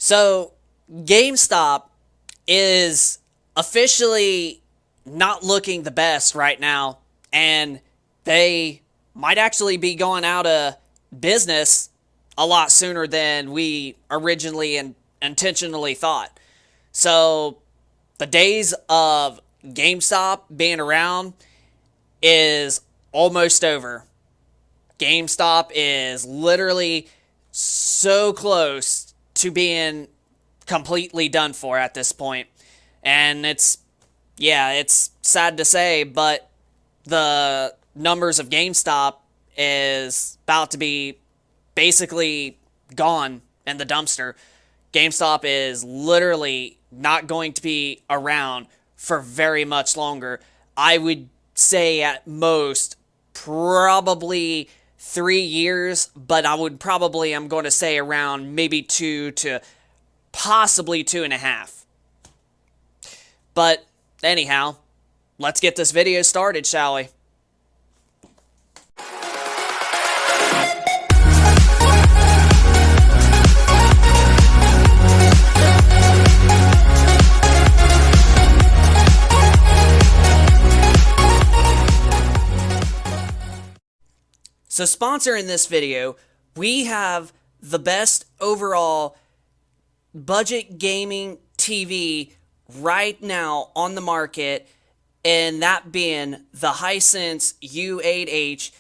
So, GameStop is officially not looking the best right now, and they might actually be going out of business a lot sooner than we originally and intentionally thought. So, the days of GameStop being around is almost over. GameStop is literally so close to being completely done for at this point. And it's sad to say, but the numbers of GameStop is about to be basically gone in the dumpster. GameStop is literally not going to be around for very much longer. I would say at most probably 3 years, but I'm going to say around maybe 2 to possibly 2.5. But anyhow, let's get this video started, shall we? So sponsoring this video, we have the best overall budget gaming TV right now on the market, and that being the Hisense U8H.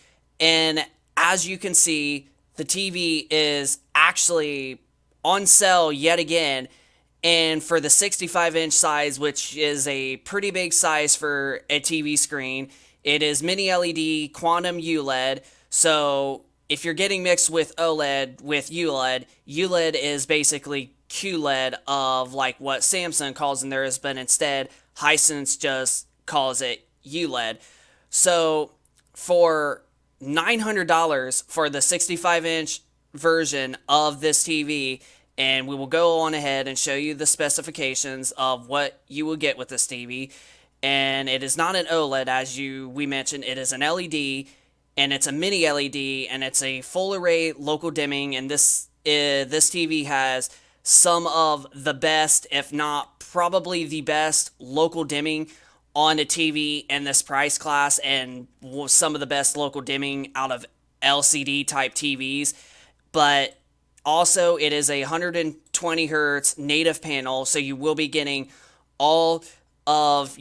And as you can see, the TV is actually on sale yet again. And for the 65-inch size, which is a pretty big size for a TV screen, it is mini LED quantum ULED. So if you're getting mixed with OLED with ULED, ULED is basically QLED of like what Samsung calls in theirs, but instead Hisense just calls it ULED. So for $900 for the 65-inch version of this TV, and we will go on ahead and show you the specifications of what you will get with this TV. And it is not an OLED, as we mentioned. It is an LED, and it's a mini LED, and it's a full array local dimming. And this TV has some of the best, if not probably the best, local dimming on a TV in this price class, and some of the best local dimming out of LCD type TVs. But also, it is a 120 hertz native panel, so you will be getting all of,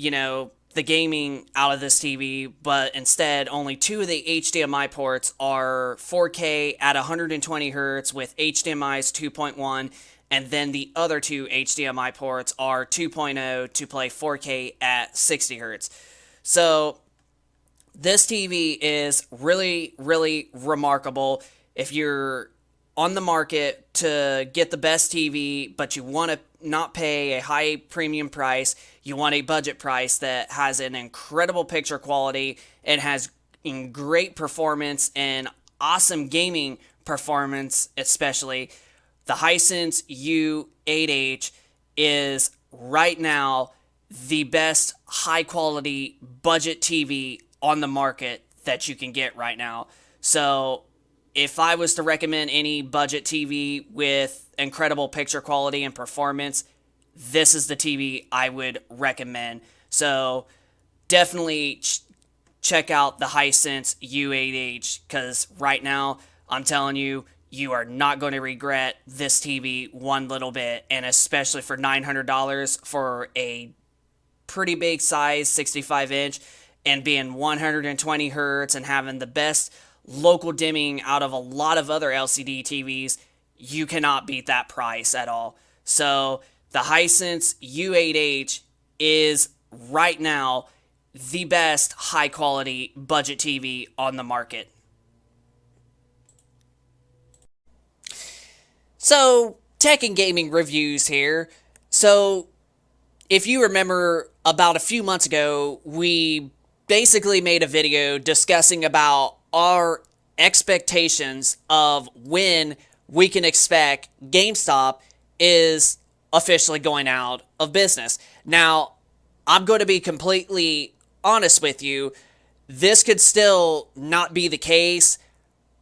the gaming out of this TV, but instead, only 2 of the HDMI ports are 4K at 120 hertz with HDMI's 2.1, and then the other 2 HDMI ports are 2.0 to play 4K at 60 hertz. So, this TV is really, really remarkable. If you're on the market to get the best TV, but you want to not pay a high premium price, you want a budget price that has an incredible picture quality and has great performance and awesome gaming performance, especially, the Hisense U8H is right now the best high quality budget TV on the market that you can get right now. So if I was to recommend any budget TV with incredible picture quality and performance, this is the TV I would recommend. So definitely check out the Hisense U8H, because right now, I'm telling you, you are not going to regret this TV one little bit, and especially for $900 for a pretty big size 65-inch and being 120 hertz and having the best local dimming out of a lot of other LCD TVs, you cannot beat that price at all. So the Hisense U8H is right now the best high quality budget TV on the market. So, tech and gaming reviews here. So, if you remember, about a few months ago, we basically made a video discussing about our expectations of when we can expect GameStop is officially going out of business. Now, I'm going to be completely honest with you. This could still not be the case,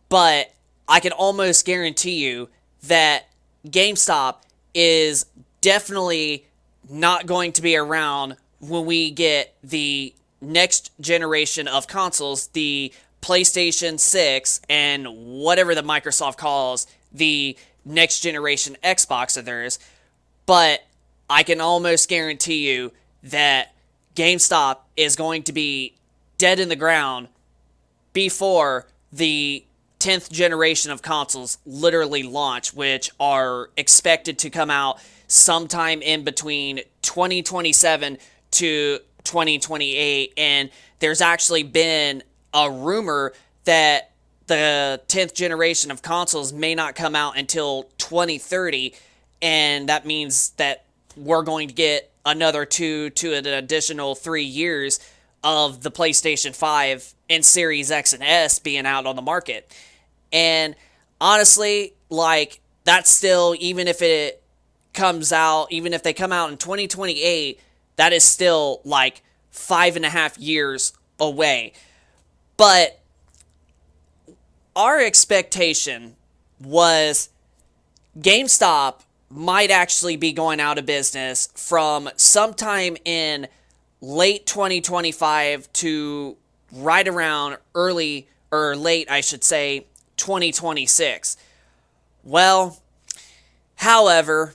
but I can almost guarantee you that GameStop is definitely not going to be around when we get the next generation of consoles, the PlayStation 6 and whatever the Microsoft calls the next generation Xbox of theirs. But I can almost guarantee you that GameStop is going to be dead in the ground before the 10th generation of consoles literally launch, which are expected to come out sometime in between 2027 to 2028. And there's actually been a rumor that the 10th generation of consoles may not come out until 2030, and that means that we're going to get another 2 to an additional 3 years of the PlayStation 5 and Series X and S being out on the market. And honestly, like, that's still, even if it comes out, even if they come out in 2028, that is still like 5.5 years away. But our expectation was GameStop might actually be going out of business from sometime in late 2025 to right around early, or late, I should say, 2026. Well, however,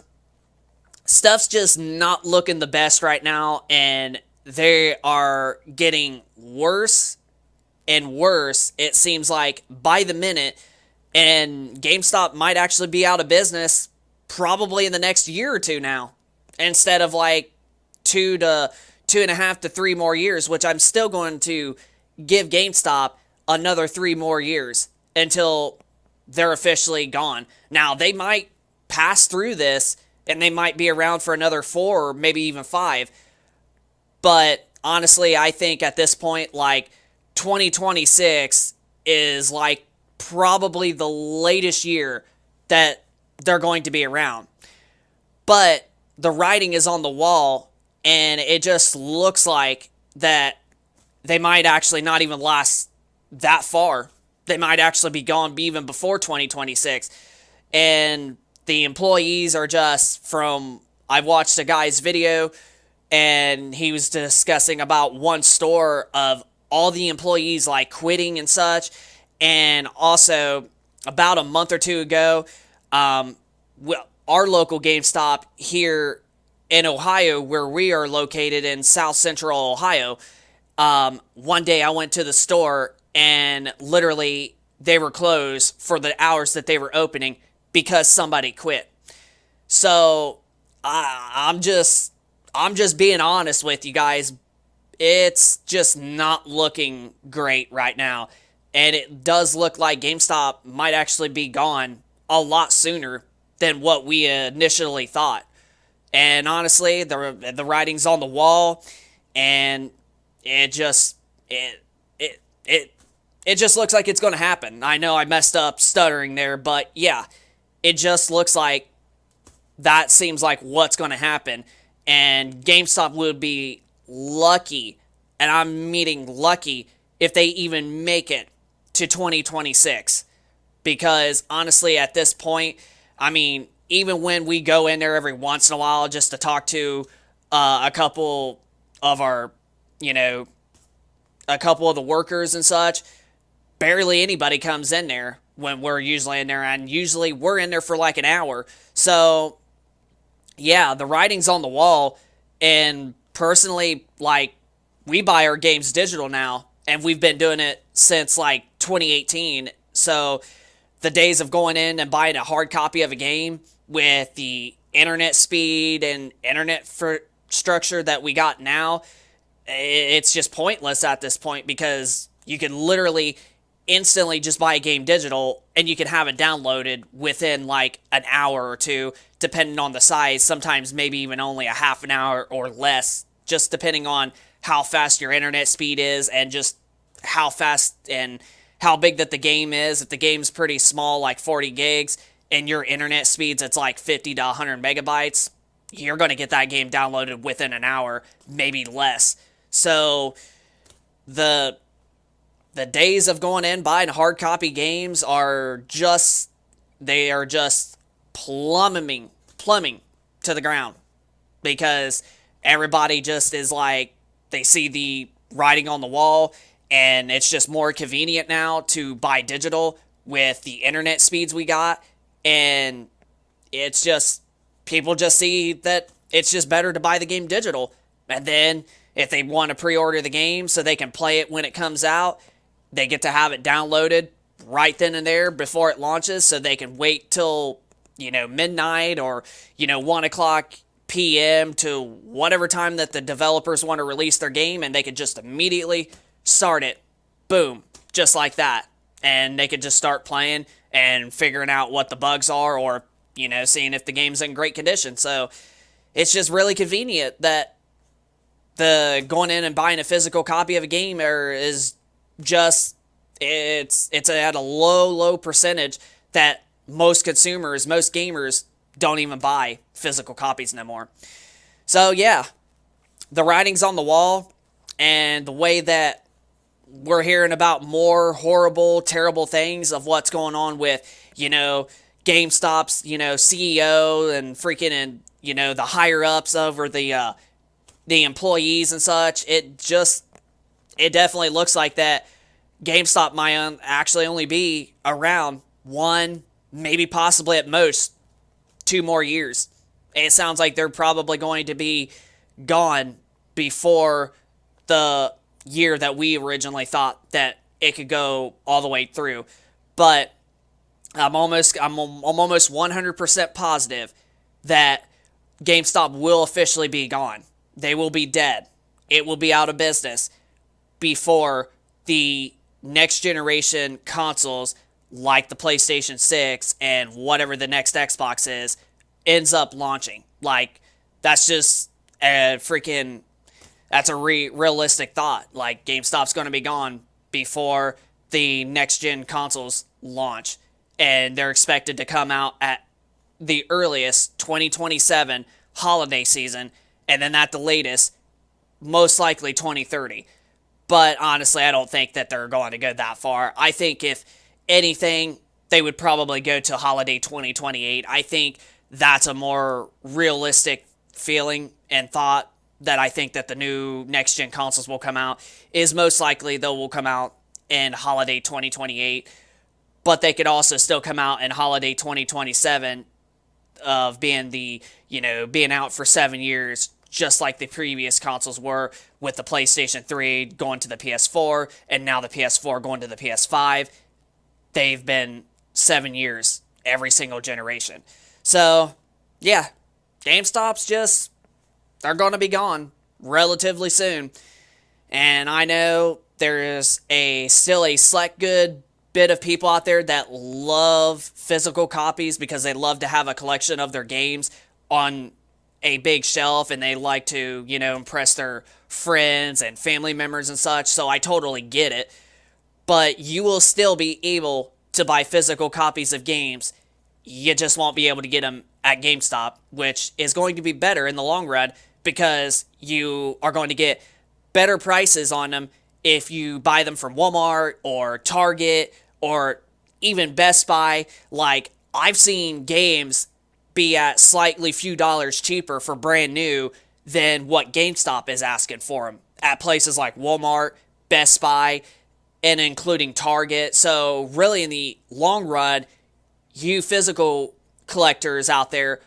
stuff's just not looking the best right now, and they are getting worse and worse, it seems like, by the minute, and GameStop might actually be out of business probably in the next year or two now, instead of like 2.5 to 3 more years, which I'm still going to give GameStop another 3 more years until they're officially gone. Now, they might pass through this and they might be around for another 4 or maybe even 5. But honestly, I think at this point, like, 2026 is like probably the latest year that they're going to be around. But the writing is on the wall, and it just looks like that they might actually not even last that far. They might actually be gone even before 2026. And the employees are just from, I watched a guy's video, and he was discussing about one store of all the employees like quitting and such. And also, about a month or two ago, our local GameStop here in Ohio, where we are located in South Central Ohio, one day I went to the store and literally they were closed for the hours that they were opening because somebody quit. So I'm just being honest with you guys. It's just not looking great right now. And it does look like GameStop might actually be gone a lot sooner than what we initially thought. And honestly, the writing's on the wall, and it just looks like it's going to happen. I know I messed up stuttering there, but yeah, it just looks like that seems like what's going to happen. And GameStop would be lucky, and I'm meaning lucky, if they even make it to 2026. Because honestly, at this point, I mean, even when we go in there every once in a while just to talk to a couple of our, a couple of the workers and such, barely anybody comes in there when we're usually in there, and usually we're in there for like an hour. So, yeah, the writing's on the wall, and personally, like, we buy our games digital now, and we've been doing it since like 2018. So the days of going in and buying a hard copy of a game with the internet speed and internet infrastructure that we got now, it's just pointless at this point, because you can literally instantly just buy a game digital and you can have it downloaded within like an hour or two, depending on the size, sometimes maybe even only a half an hour or less, just depending on how fast your internet speed is and just how fast and how big that the game is. If the game's pretty small, like 40 gigs, and your internet speeds, it's like 50 to 100 megabytes, you're going to get that game downloaded within an hour, maybe less. So the days of going in, buying hard copy games are just plummeting to the ground because everybody just is like, they see the writing on the wall, and it's just more convenient now to buy digital with the internet speeds we got. And it's just, people just see that it's just better to buy the game digital. And then if they want to pre-order the game so they can play it when it comes out, they get to have it downloaded right then and there before it launches, so they can wait till, midnight or, 1 o'clock p.m. to whatever time that the developers want to release their game, and they could just immediately start it. Boom. Just like that. And they could just start playing and figuring out what the bugs are, or, seeing if the game's in great condition. So it's just really convenient that the going in and buying a physical copy of a game is just, it's at a low percentage that most consumers, most gamers don't even buy physical copies no more. So yeah, the writing's on the wall, and the way that we're hearing about more horrible, terrible things of what's going on with, GameStop's, CEO and freaking, and, the higher ups over the employees and such, it definitely looks like that GameStop might actually only be around 1, maybe possibly at most 2 more years. It sounds like they're probably going to be gone before the year that we originally thought that it could go all the way through. But I'm almost 100% positive that GameStop will officially be gone. They will be dead. It will be out of business before the next generation consoles, like the PlayStation 6 and whatever the next Xbox is, ends up launching. Like, that's just that's a realistic thought. Like, GameStop's going to be gone before the next gen consoles launch, and they're expected to come out at the earliest 2027 holiday season, and then at the latest, most likely 2030. But honestly, I don't think that they're going to go that far. I think if anything, they would probably go to holiday 2028. I think that's a more realistic feeling and thought, that I think that the new next-gen consoles will come out, is most likely they will come out in holiday 2028. But they could also still come out in holiday 2027 of being being out for 7 years, just like the previous consoles were, with the PlayStation 3 going to the PS4, and now the PS4 going to the PS5. They've been 7 years every single generation. So, yeah, GameStop's just, they're going to be gone relatively soon. And I know there is still a select good bit of people out there that love physical copies because they love to have a collection of their games on a big shelf, and they like to, impress their friends and family members and such. So I totally get it. But you will still be able to buy physical copies of games. You just won't be able to get them at GameStop, which is going to be better in the long run, because you are going to get better prices on them if you buy them from Walmart or Target or even Best Buy. Like, I've seen games be at slightly few dollars cheaper for brand new than what GameStop is asking for them at places like Walmart, Best Buy, and including Target. So really, in the long run, you physical collectors out there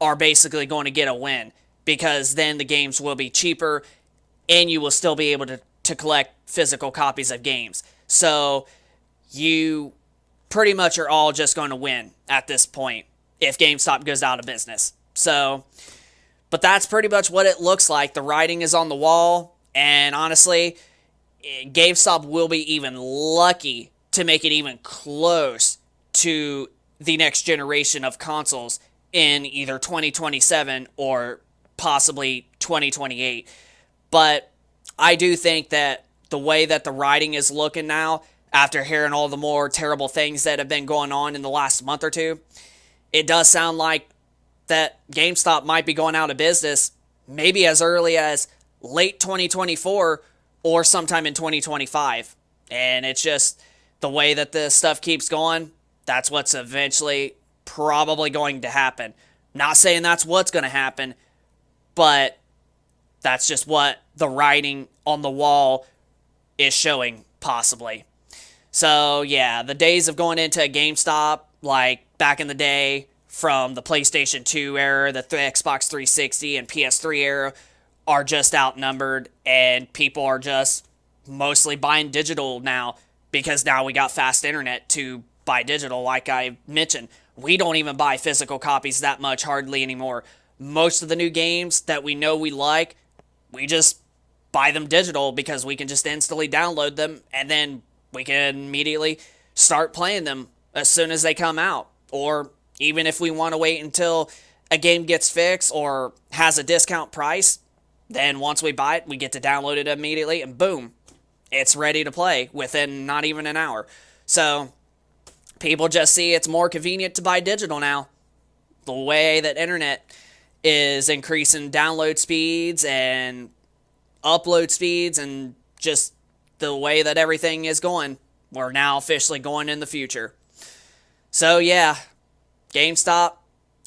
are basically going to get a win, because then the games will be cheaper and you will still be able to collect physical copies of games. So you pretty much are all just going to win at this point if GameStop goes out of business. So, but that's pretty much what it looks like. The writing is on the wall, and honestly, GameStop will be even lucky to make it even close to the next generation of consoles in either 2027 or possibly 2028. But I do think that the way that the writing is looking now, after hearing all the more terrible things that have been going on in the last month or two, it does sound like that GameStop might be going out of business maybe as early as late 2024 or sometime in 2025. And it's just the way that this stuff keeps going, that's what's eventually probably going to happen. Not saying that's what's going to happen, but that's just what the writing on the wall is showing, possibly. So, yeah, the days of going into a GameStop, like back in the day from the PlayStation 2 era, the Xbox 360 and PS3 era, are just outnumbered, and people are just mostly buying digital now because now we got fast internet to buy digital, like I mentioned. We don't even buy physical copies that much hardly anymore. Most of the new games that we know we like, we just buy them digital because we can just instantly download them and then we can immediately start playing them as soon as they come out. Or even if we want to wait until a game gets fixed or has a discount price, then once we buy it, we get to download it immediately and boom, it's ready to play within not even an hour. So people just see it's more convenient to buy digital now. The way that internet is increasing download speeds and upload speeds and just the way that everything is going, we're now officially going in the future. So yeah, GameStop,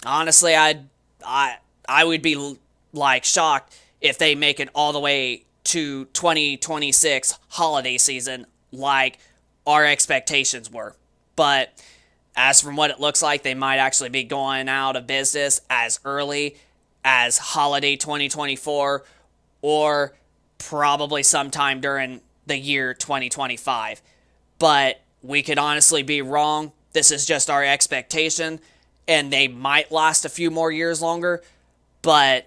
honestly, I would be like shocked if they make it all the way to 2026 holiday season like our expectations were. But as from what it looks like, they might actually be going out of business as early as holiday 2024 or probably sometime during the year 2025. But we could honestly be wrong. This is just our expectation, and they might last a few more years longer. But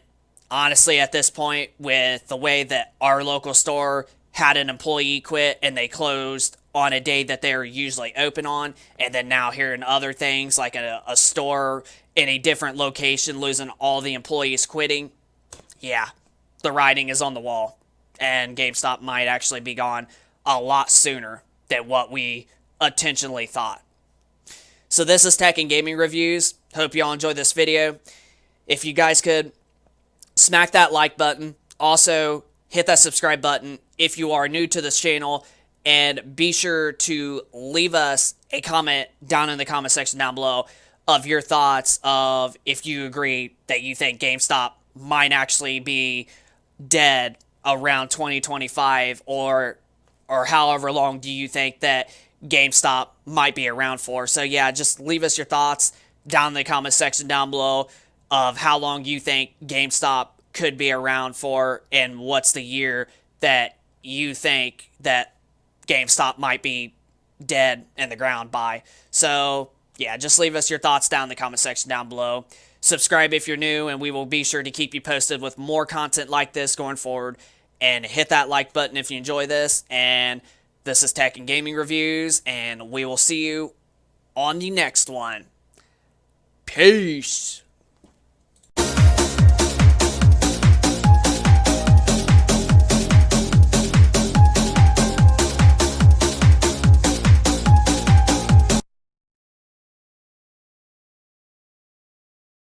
honestly, at this point, with the way that our local store had an employee quit and they closed on a day that they're usually open on, and then now hearing other things like a store in a different location losing all the employees quitting, yeah, the writing is on the wall. And GameStop might actually be gone a lot sooner than what we intentionally thought. So this is Tech and Gaming Reviews. Hope y'all enjoyed this video. If you guys could smack that like button. Also, hit that subscribe button if you are new to this channel. And be sure to leave us a comment down in the comment section down below of your thoughts of if you agree that you think GameStop might actually be dead around 2025 or however long do you think that GameStop might be around for. So yeah, just leave us your thoughts down in the comment section down below of how long you think GameStop could be around for and what's the year that you think that GameStop might be dead in the ground by. So yeah, just leave us your thoughts down in the comment section down below. Subscribe if you're new, and we will be sure to keep you posted with more content like this going forward. And hit that like button if you enjoy this. And this is Tech and Gaming Reviews, and we will see you on the next one. Peace.